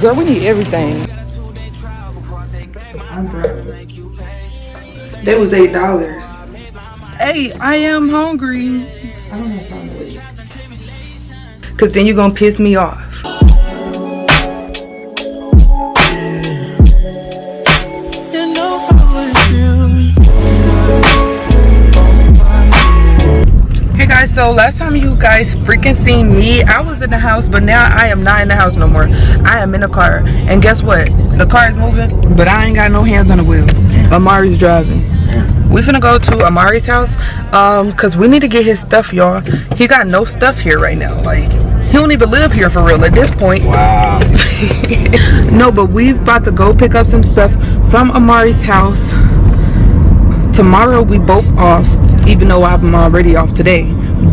Girl, we need everything. That was $8. Hey, I am hungry. I don't have time to wait. Cause then you're gonna piss me off. Hey guys, so last time you guys freaking seen me, I was in the house, but now I am not in the house no more. I am in the car, and guess what? The car is moving, but I ain't got no hands on the wheel. Amari's driving. We finna go to Amari's house, cause we need to get his stuff, y'all. He got no stuff here right now. Like, he don't even live here for real at this point. Wow. No, but we about to go pick up some stuff from Amari's house. Tomorrow we both off, even though I'm already off today.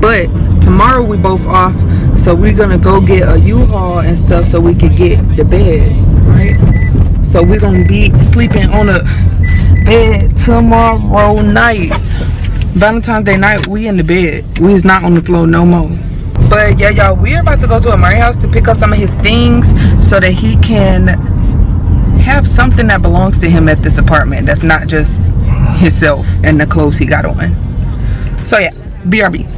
But tomorrow we both off, so we're gonna go get a U-Haul and stuff so we can get the bed, right? So we're gonna be sleeping on a bed tomorrow night. Valentine's Day night, we in the bed. We is not on the floor no more. But yeah, y'all, we're about to go to Amari's house to pick up some of his things so that he can have something that belongs to him at this apartment. That's not just himself and the clothes he got on. So yeah, BRB.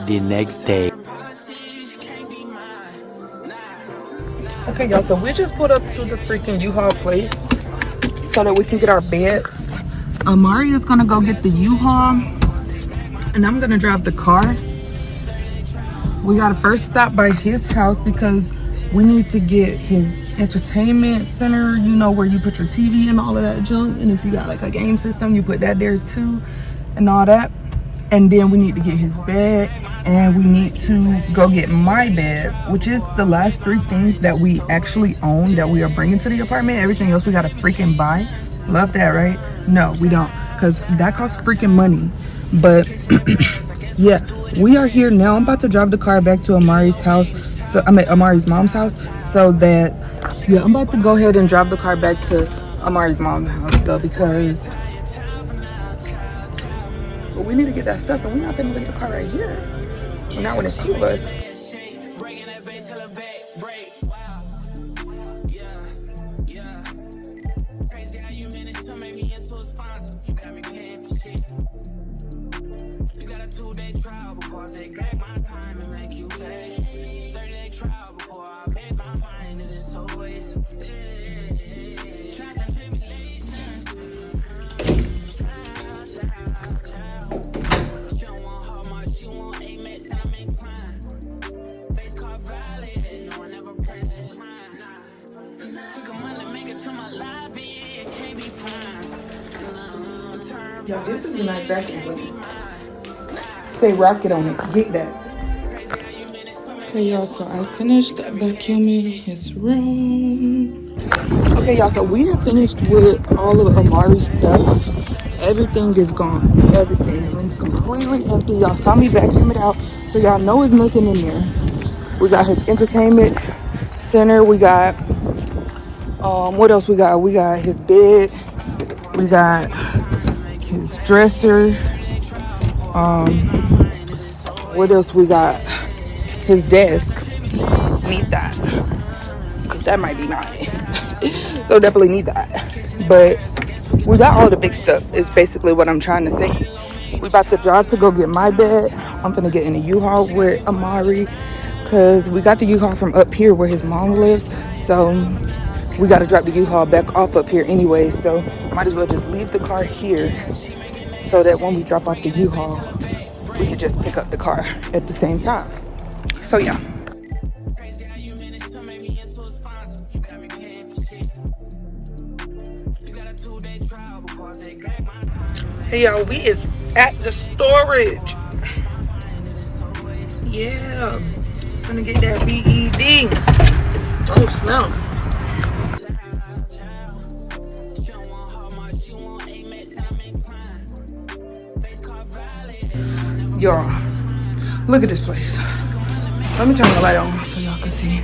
The next day. Okay, y'all, so we just pulled up to the freaking U-Haul place so that we can get our beds. Amari is gonna go get the U-Haul and I'm gonna drive the car. We gotta first stop by his house because we need to get his entertainment center, you know, where you put your TV and all of that junk, and if you got like a game system, you put that there too and all that. And then we need to get his bed, and we need to go get my bed, which is the last 3 things that we actually own that we are bringing to the apartment. Everything else we gotta freaking buy. Love that, right? No, we don't, because that costs freaking money. But yeah, we are here now. I'm about to drive the car back to Amari's house. So I mean Amari's mom's house. So that, yeah, I'm about to go ahead and drive the car back to Amari's mom's house though, because we need to get that stuff, and we're not gonna leave the car right here. Well, not when it's 2 of us. Yo, this is a nice vacuum cleaner. Say rocket on it. Get that. Okay, y'all, so I finished vacuuming his room. Okay, y'all, so we have finished with all of Amari's stuff. Everything is gone. Everything. The room's completely empty. Y'all saw me vacuum it out, so y'all know there's nothing in there. We got his entertainment center. We got, what else we got? We got his bed. We got his dresser. What else we got? His desk. Need that, because that might be mine. So definitely need that. But we got all the big stuff is basically what I'm trying to say. We about to drive to go get my bed. I'm gonna get in a U-Haul with Amari, because we got the U-Haul from up here where his mom lives. So we got to drop the U-Haul back off up here anyway. So might as well just leave the car here, so that when we drop off the U-Haul, we can just pick up the car at the same time. So yeah. Hey y'all, we is at the storage. Yeah, gonna get that BED. Oh snap. Y'all, look at this place. Let me turn the light on so y'all can see.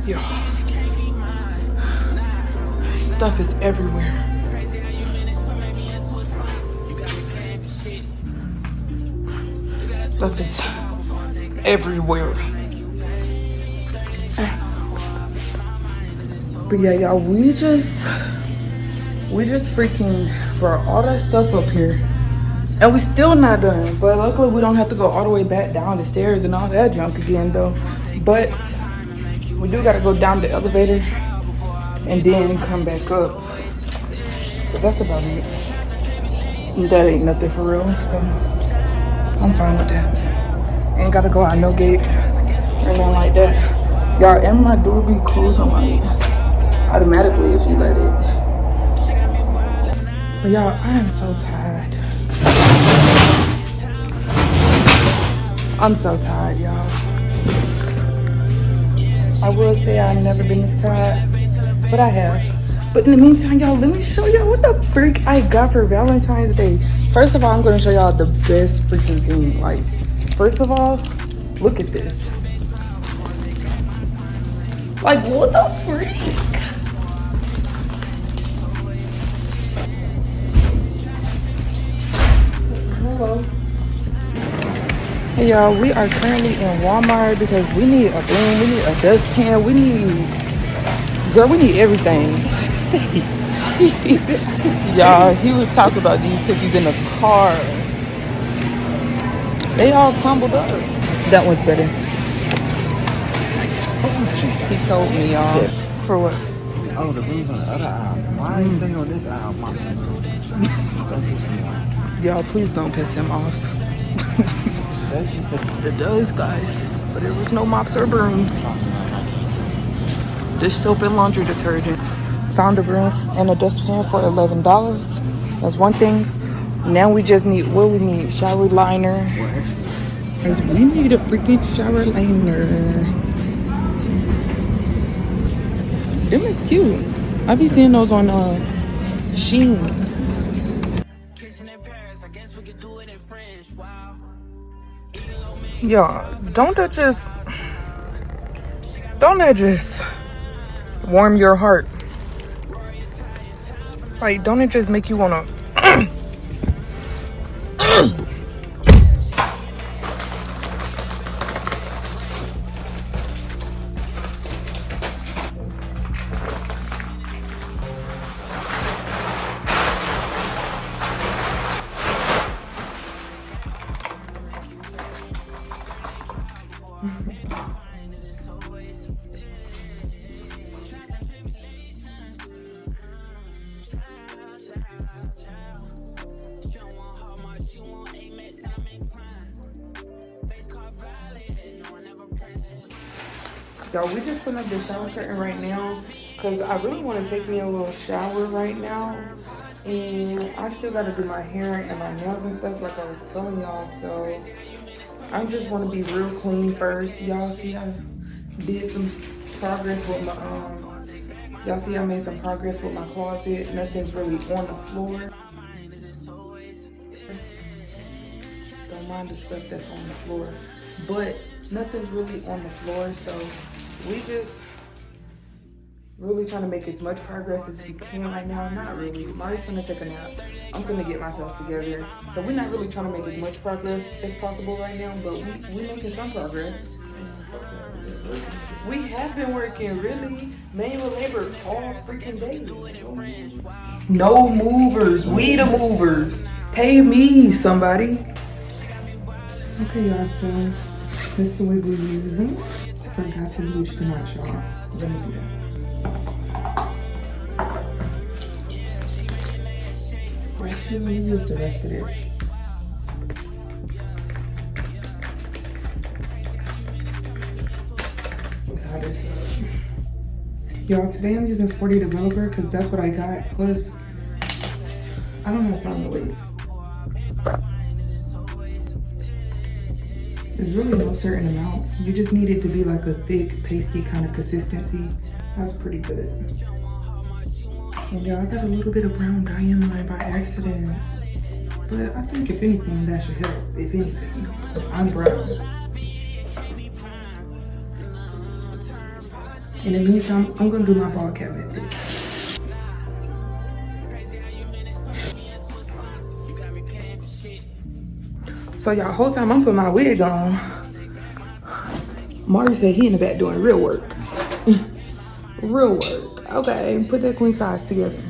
Y'all, Stuff is everywhere. Stuff is everywhere. But yeah, y'all, we just freaking brought all that stuff up here. And we still not done. But luckily we don't have to go all the way back down the stairs and all that junk again though. But we do gotta go down the elevator and then come back up. But that's about it. That ain't nothing for real, so I'm fine with that. Ain't gotta go out no gate or nothing like that. Y'all, and my door be closing like automatically if you let it. But y'all, I am so tired. I'm so tired, y'all. I will say I've never been this tired, but I have. But in the meantime, y'all, let me show y'all what the freak I got for Valentine's Day. First of all, I'm gonna show y'all the best freaking thing. Like, first of all, look at this. Like, what the freak? Hello. Hey y'all, we are currently in Walmart because we need a broom, we need a dustpan, we need everything. Y'all, he was talking about these cookies in the car. They all crumbled up. That one's better. He told me, y'all. For what? Oh, the broom's on the other aisle. Why are you saying on this aisle, Mom? Don't piss me off. Y'all, please don't piss him off. She said It does, guys. But there was no mops or brooms. This soap and laundry detergent. Found a broom and a dustpan for $11. That's one thing. Now we just need, what we need? Shower liner. Guys, we need a freaking shower liner. Them is cute. I be seeing those on Shein. Y'all, don't that just warm your heart? Like, don't it just make you wanna Y'all, we just putting up the shower curtain right now because I really want to take me a little shower right now. And I still got to do my hair and my nails and stuff like I was telling y'all. So I just want to be real clean first. Y'all see I did some progress with my, y'all see I made some progress with my closet. Nothing's really on the floor. Don't mind the stuff that's on the floor. But nothing's really on the floor, so we just really trying to make as much progress as we can right now. Not really. Mari's gonna take a nap. I'm gonna get myself together. So we're not really trying to make as much progress as possible right now, but we making some progress. We have been working really manual labor all freaking day. No movers. We the movers. Pay me, somebody. Okay, y'all, so this is the wig we're using. Forgot to bleach the knots, y'all. Let me do that. Actually, let me use the rest of this. Let's how this is. Y'all, today I'm using 40 Developer because that's what I got. Plus, I don't have time to wait. It's really no certain amount. You just need it to be like a thick, pasty kind of consistency. That's pretty good. And y'all, I got a little bit of brown dye in mine by accident. But I think if anything, that should help. If anything, I'm brown. In the meantime, I'm gonna do my ball cap method. So y'all, whole time I'm putting my wig on, Mari said he in the back doing real work. Real work. Okay, put that queen size together.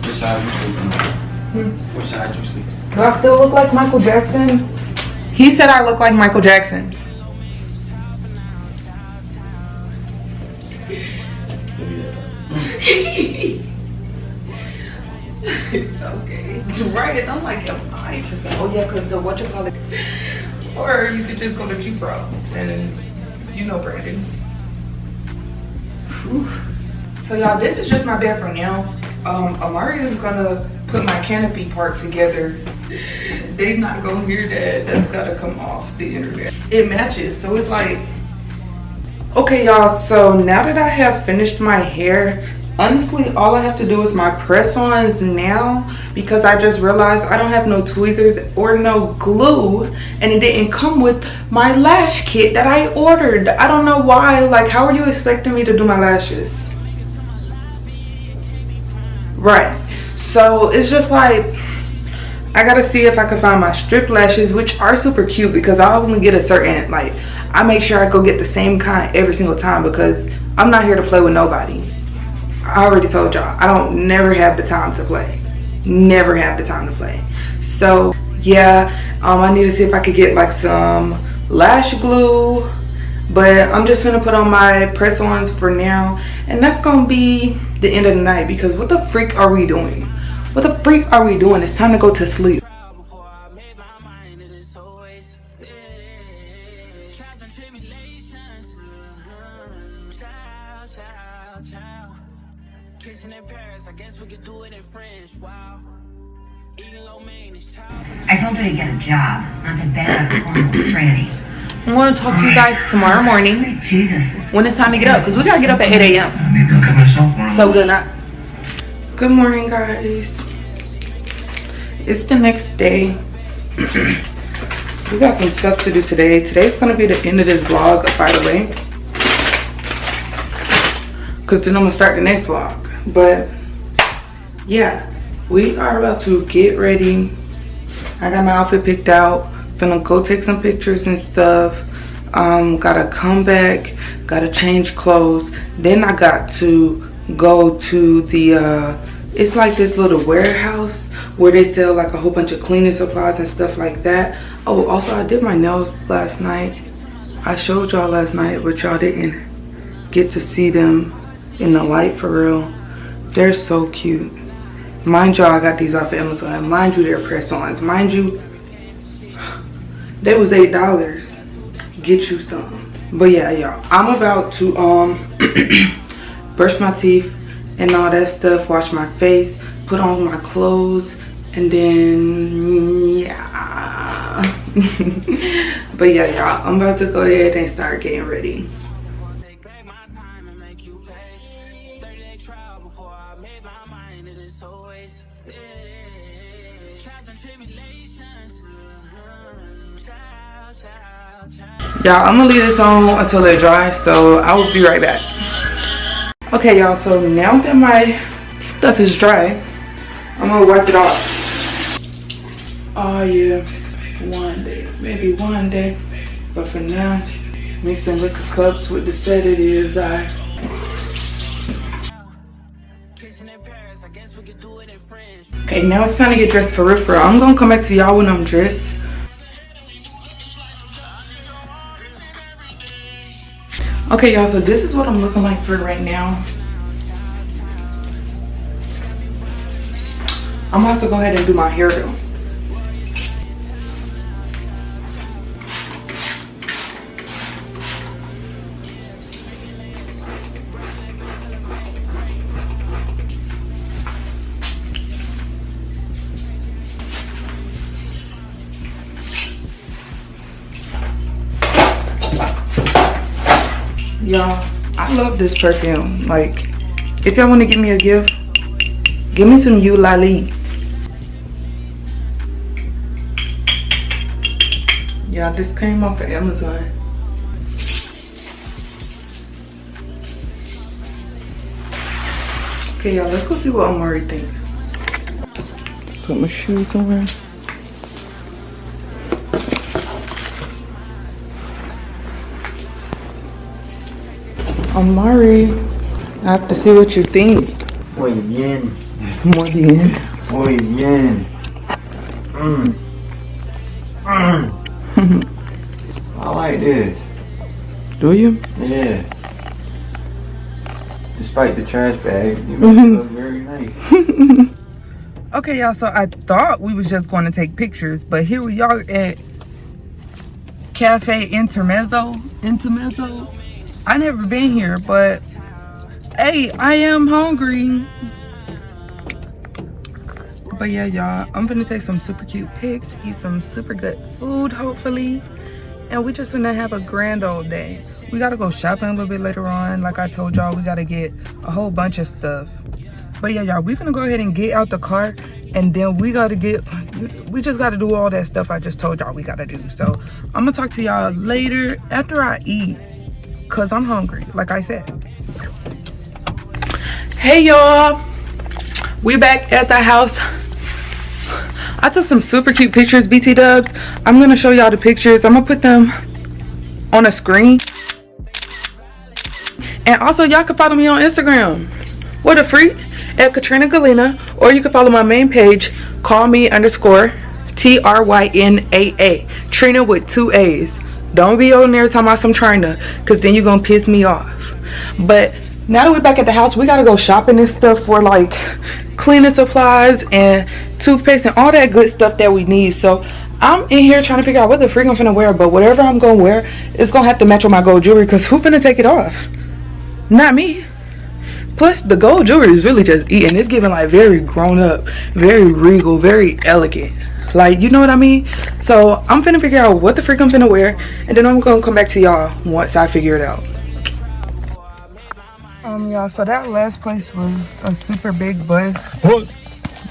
Which side you sleeping? Which side you sleeping? Do I still look like Michael Jackson? He said I look like Michael Jackson. Okay. Right, I'm like, am I tripping? Oh yeah, because the what you call it. Or you could just go to G-Pro and you know Brandon. Whew. So y'all, this is just my bed for now. Amari is gonna put my canopy part together. They not gonna hear that. That's gotta come off the internet. It matches, so it's like, okay y'all, so now that I have finished my hair, honestly all I have to do is my press-ons now, because I just realized I don't have no tweezers or no glue, and it didn't come with my lash kit that I ordered. I don't know why. Like, how are you expecting me to do my lashes? Right, so it's just like, I gotta see if I can find my strip lashes, which are super cute, because I only get a certain, like, I make sure I go get the same kind every single time, because I'm not here to play with nobody. I already told y'all, I don't never have the time to play. Never have the time to play. So yeah, I need to see if I could get like some lash glue, but I'm just gonna put on my press-ons for now, and that's gonna be the end of the night, because what the freak are we doing? What the freak are we doing? It's time to go to sleep. I told her to get a job, not to bang out the corner with Franny. I'm going to talk to you guys tomorrow morning. Sweet Jesus, when it's time to get up, because we got to get up at 8 a.m. Maybe I'll cut myself. So good night. Good morning, guys. It's the next day. We got some stuff to do today. Today's going to be the end of this vlog, by the way, because then I'm going to start the next vlog. But yeah, we are about to get ready. I got my outfit picked out. Finna go take some pictures and stuff. Gotta come back, gotta change clothes. Then I got to go to the it's like this little warehouse where they sell like a whole bunch of cleaning supplies and stuff like that. Oh, also I did my nails last night. I showed y'all last night, but y'all didn't get to see them in the light for real. They're so cute. Mind y'all, I got these off of Amazon. Mind you, they're press-ons. Mind you, they was $8. Get you some. But yeah, y'all, I'm about to brush my teeth and all that stuff, wash my face, put on my clothes, and then yeah. But yeah, y'all, I'm about to go ahead and start getting ready. Y'all, I'm gonna leave this on until it dries, so I will be right back. Okay, y'all, so now that my stuff is dry, I'm gonna wipe it off. Oh yeah, one day, maybe one day, but for now, mixing liquor cups with the sedatives. Okay, now it's time to get dressed for real. I'm gonna come back to y'all when I'm dressed. Okay, y'all, so this is what I'm looking like for right now. I'm gonna have to go ahead and do my hair though. Y'all, I love this perfume. Like, if y'all want to give me a gift, give me some Eulalie. Yeah, this came off of Amazon. Okay, y'all, let's go see what Amari thinks. Put my shoes on. Amari, I have to see what you think. Muy bien. Muy bien. Muy bien. I like this. Do you? Yeah. Despite the trash bag, you make it look very nice. Okay, y'all, so I thought we was just going to take pictures, but here we are at Cafe Intermezzo. I never been here, but hey, I am hungry. But yeah, y'all, I'm gonna take some super cute pics, eat some super good food, hopefully. And we just gonna have a grand old day. We gotta go shopping a little bit later on. Like I told y'all, we gotta get a whole bunch of stuff. But yeah, y'all, we gonna go ahead and get out the car, and then we just gotta do all that stuff I just told y'all we gotta do. So I'm gonna talk to y'all later after I eat, cause I'm hungry, like I said. Hey y'all, we back at the house. I took some super cute pictures, BT dubs. I'm gonna show y'all the pictures. I'm gonna put them on a screen. And also y'all can follow me on Instagram. What a freak, at Katrina Galena, or you can follow my main page, call me _ TRYNAA, Trina with 2 A's. Don't be on there talking about some Trina, cause then you're gonna piss me off. But now that we're back at the house, we gotta go shopping and stuff for like cleaning supplies and toothpaste and all that good stuff that we need. So I'm in here trying to figure out what the freak I'm finna wear, but whatever I'm gonna wear, it's gonna have to match with my gold jewelry, cause who finna take it off? Not me. Plus the gold jewelry is really just eating. It's giving like very grown up, very regal, very elegant. Like, you know what I mean? So I'm finna figure out what the freak I'm finna wear, and then I'm gonna come back to y'all once I figure it out. Y'all, so that last place was a super big bus.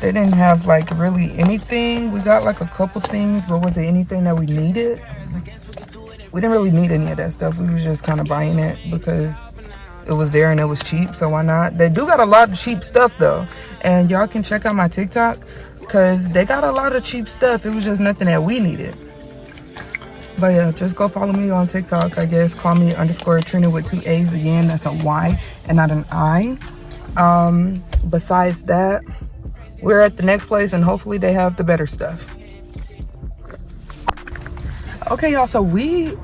They didn't have like really anything. We got like a couple things, but was it anything that we needed? We didn't really need any of that stuff. We was just kind of buying it because it was there and it was cheap, so why not? They do got a lot of cheap stuff though, and y'all can check out my TikTok because they got a lot of cheap stuff. It was just nothing that we needed. But yeah, just go follow me on TikTok, I guess. Call me _ Trina with 2 A's. Again, that's a Y and not an I. Besides that, we're at the next place and hopefully they have the better stuff. Okay, y'all, so we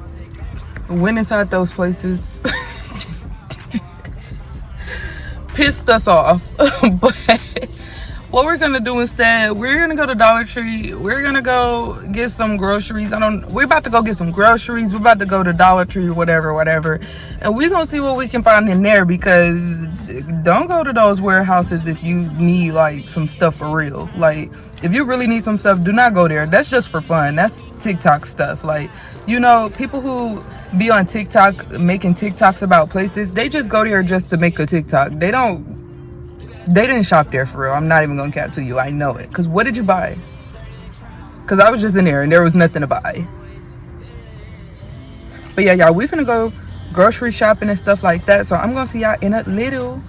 went inside those places. Pissed us off. But what we're gonna do instead, we're gonna go to Dollar Tree. We're gonna go get some groceries. We're about to go get some groceries. We're about to go to Dollar Tree, whatever. And we're gonna see what we can find in there, because don't go to those warehouses if you need like some stuff for real. Like, if you really need some stuff, do not go there. That's just for fun. That's TikTok stuff. Like, you know, people who be on TikTok making TikToks about places, they just go there just to make a TikTok. They didn't shop there for real. I'm not even gonna cap to you. I know it. Cause what did you buy? Cause I was just in there and there was nothing to buy. But yeah, y'all, we finna go grocery shopping and stuff like that. So I'm gonna see y'all in a little